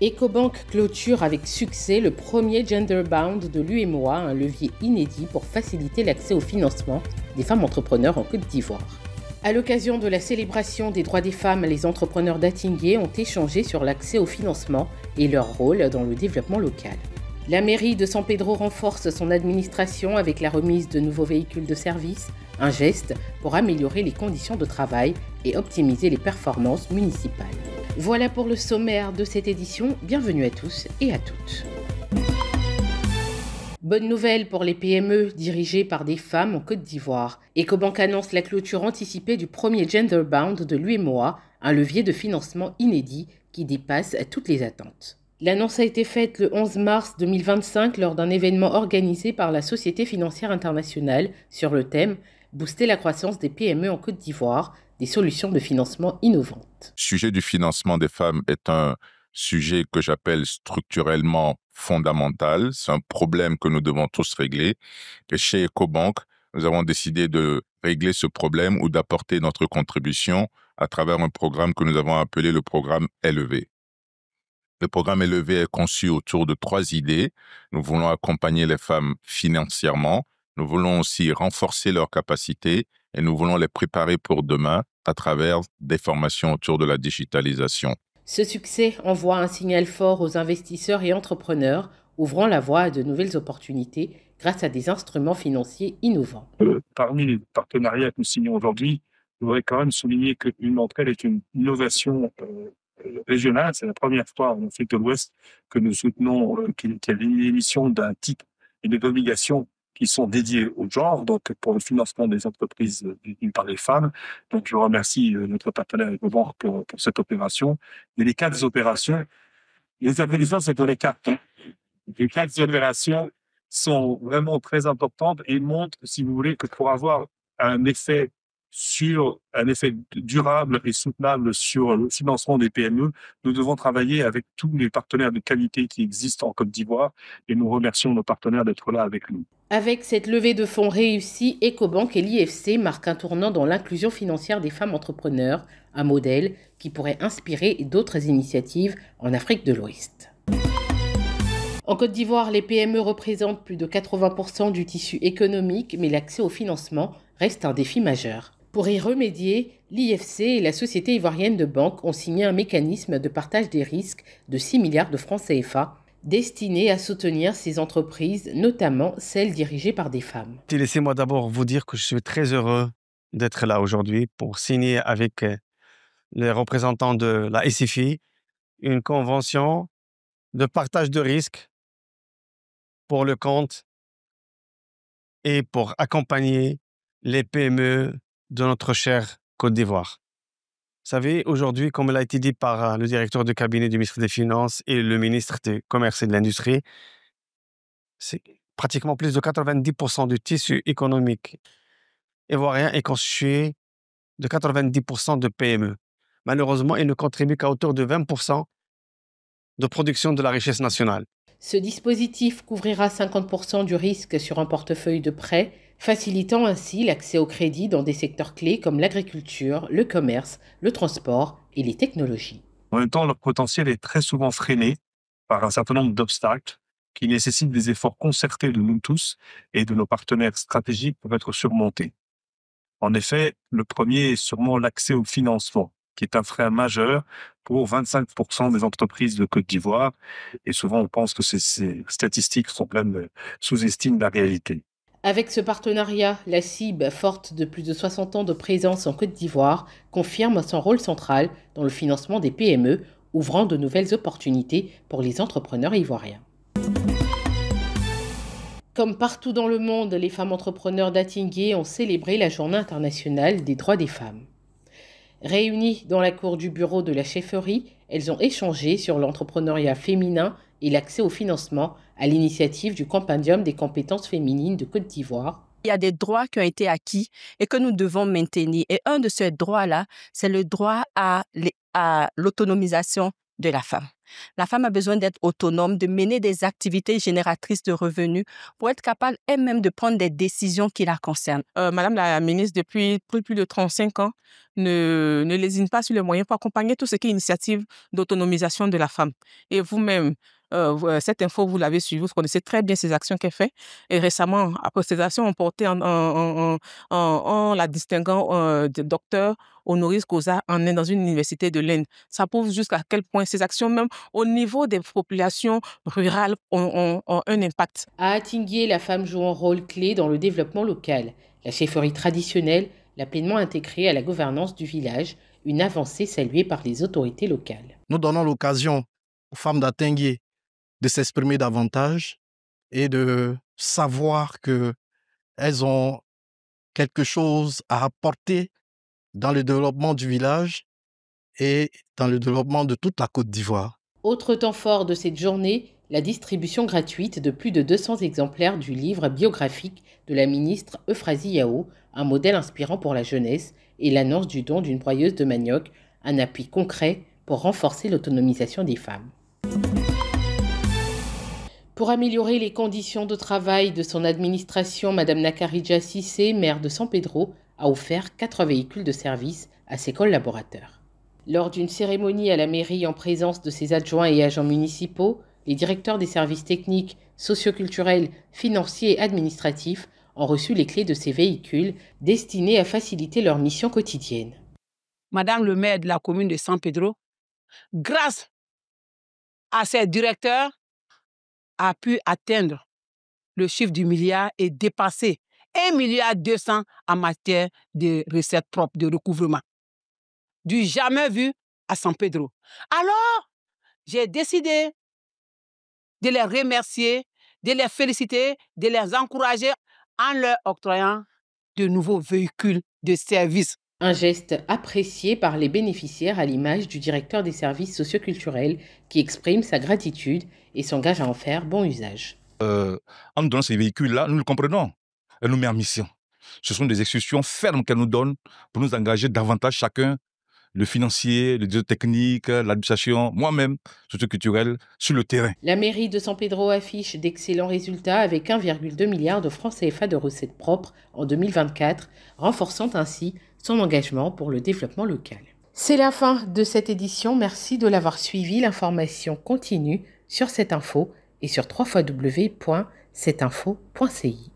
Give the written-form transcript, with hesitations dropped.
Ecobank clôture avec succès le premier Gender Bound de l'UEMOA, un levier inédit pour faciliter l'accès au financement des femmes entrepreneurs en Côte d'Ivoire. À l'occasion de la célébration des droits des femmes, les entrepreneurs d'Atingué ont échangé sur l'accès au financement et leur rôle dans le développement local. La mairie de San Pedro renforce son administration avec la remise de nouveaux véhicules de service, un geste pour améliorer les conditions de travail et optimiser les performances municipales. Voilà pour le sommaire de cette édition. Bienvenue à tous et à toutes. Bonne nouvelle pour les PME dirigées par des femmes en Côte d'Ivoire. Ecobank annonce la clôture anticipée du premier Gender Bound de l'UEMOA, un levier de financement inédit qui dépasse toutes les attentes. L'annonce a été faite le 11 mars 2025 lors d'un événement organisé par la Société financière internationale sur le thème « Booster la croissance des PME en Côte d'Ivoire, des solutions de financement innovantes ». Le sujet du financement des femmes est un sujet que j'appelle structurellement fondamental. C'est un problème que nous devons tous régler. Et chez Ecobank, nous avons décidé de régler ce problème ou d'apporter notre contribution à travers un programme que nous avons appelé le programme Élevé. Le programme Élevé est conçu autour de 3 idées. Nous voulons accompagner les femmes financièrement, nous voulons aussi renforcer leurs capacités et nous voulons les préparer pour demain à travers des formations autour de la digitalisation. Ce succès envoie un signal fort aux investisseurs et entrepreneurs, ouvrant la voie à de nouvelles opportunités grâce à des instruments financiers innovants. Parmi les partenariats que nous signons aujourd'hui, je voudrais quand même souligner qu'une d'entre elles est une innovation régionale. C'est la première fois en Afrique de l'Ouest que nous soutenons qu'il y ait l'émission d'un type et d'obligations qui sont dédiées au genre, donc pour le financement des entreprises par les femmes. Donc je remercie notre partenaire Ecobank pour cette opération. Et les 4 opérations, les opérations, c'est pour les 4. Les 4 opérations sont vraiment très importantes et montrent, si vous voulez, que pour avoir un effet durable et soutenable sur le financement des PME, nous devons travailler avec tous les partenaires de qualité qui existent en Côte d'Ivoire et nous remercions nos partenaires d'être là avec nous. Avec cette levée de fonds réussie, Ecobank et l'IFC marquent un tournant dans l'inclusion financière des femmes entrepreneurs, un modèle qui pourrait inspirer d'autres initiatives en Afrique de l'Ouest. En Côte d'Ivoire, les PME représentent plus de 80% du tissu économique, mais l'accès au financement reste un défi majeur. Pour y remédier, l'IFC et la Société ivoirienne de banque ont signé un mécanisme de partage des risques de 6 milliards de francs CFA, destiné à soutenir ces entreprises, notamment celles dirigées par des femmes. Laissez-moi d'abord vous dire que je suis très heureux d'être là aujourd'hui pour signer avec les représentants de la SFI une convention de partage de risques pour le compte et pour accompagner les PME de notre chère Côte d'Ivoire. Vous savez, aujourd'hui, comme il a été dit par le directeur de cabinet du ministre des Finances et le ministre du Commerce et de l'Industrie, c'est pratiquement plus de 90% du tissu économique ivoirien est constitué de 90% de PME. Malheureusement, il ne contribue qu'à hauteur de 20% de production de la richesse nationale. Ce dispositif couvrira 50% du risque sur un portefeuille de prêts, facilitant ainsi l'accès au crédit dans des secteurs clés comme l'agriculture, le commerce, le transport et les technologies. En même temps, leur potentiel est très souvent freiné par un certain nombre d'obstacles qui nécessitent des efforts concertés de nous tous et de nos partenaires stratégiques pour être surmontés. En effet, le premier est sûrement l'accès au financement, qui est un frein majeur pour 25% des entreprises de Côte d'Ivoire. Et souvent, on pense que ces statistiques sous-estiment la réalité. Avec ce partenariat, la CIB, forte de plus de 60 ans de présence en Côte d'Ivoire, confirme son rôle central dans le financement des PME, ouvrant de nouvelles opportunités pour les entrepreneurs ivoiriens. Comme partout dans le monde, les femmes entrepreneurs d'Atingué ont célébré la Journée internationale des droits des femmes. Réunies dans la cour du bureau de la chefferie, elles ont échangé sur l'entrepreneuriat féminin et l'accès au financement à l'initiative du Compendium des compétences féminines de Côte d'Ivoire. Il y a des droits qui ont été acquis et que nous devons maintenir. Et un de ces droits-là, c'est le droit à l'autonomisation de la femme. La femme a besoin d'être autonome, de mener des activités génératrices de revenus pour être capable elle-même de prendre des décisions qui la concernent. Madame la ministre, depuis plus de 35 ans, ne lésine pas sur les moyens pour accompagner tout ce qui est initiative d'autonomisation de la femme. Et vous-même, cette info, vous l'avez suivie, vous connaissez très bien ces actions qu'elle fait. Et récemment, après ces actions ont porté en la distinguant de docteur honoris causa dans une université de l'Inde. Ça prouve jusqu'à quel point ces actions, même au niveau des populations rurales, ont un impact. À Atinguié, la femme joue un rôle clé dans le développement local. La chefferie traditionnelle l'a pleinement intégrée à la gouvernance du village, une avancée saluée par les autorités locales. Nous donnons l'occasion aux femmes d'Atinguié de s'exprimer davantage et de savoir qu'elles ont quelque chose à apporter dans le développement du village et dans le développement de toute la Côte d'Ivoire. Autre temps fort de cette journée, la distribution gratuite de plus de 200 exemplaires du livre biographique de la ministre Euphrasie Yao, un modèle inspirant pour la jeunesse, et l'annonce du don d'une broyeuse de manioc, un appui concret pour renforcer l'autonomisation des femmes. Pour améliorer les conditions de travail de son administration, Mme Nakarija Sissé, maire de San Pedro, a offert 4 véhicules de service à ses collaborateurs. Lors d'une cérémonie à la mairie en présence de ses adjoints et agents municipaux, les directeurs des services techniques, socioculturels, financiers et administratifs ont reçu les clés de ces véhicules destinés à faciliter leur mission quotidienne. Madame le maire de la commune de San Pedro, grâce à ses directeurs, a pu atteindre le chiffre du milliard et dépasser 1,2 milliard en matière de recettes propres de recouvrement. Du jamais vu à San Pedro. Alors, j'ai décidé de les remercier, de les féliciter, de les encourager en leur octroyant de nouveaux véhicules de service. Un geste apprécié par les bénéficiaires à l'image du directeur des services socioculturels qui exprime sa gratitude et s'engage à en faire bon usage. En nous donnant ces véhicules-là, nous le comprenons. Elle nous met en mission. Ce sont des instructions fermes qu'elle nous donne pour nous engager davantage chacun, le financier, le technique, l'administration, moi-même, socioculturel, sur le terrain. La mairie de San Pedro affiche d'excellents résultats avec 1,2 milliard de francs CFA de recettes propres en 2024, renforçant ainsi son engagement pour le développement local. C'est la fin de cette édition. Merci de l'avoir suivi. L'information continue sur cette info et sur www.cetinfo.ci.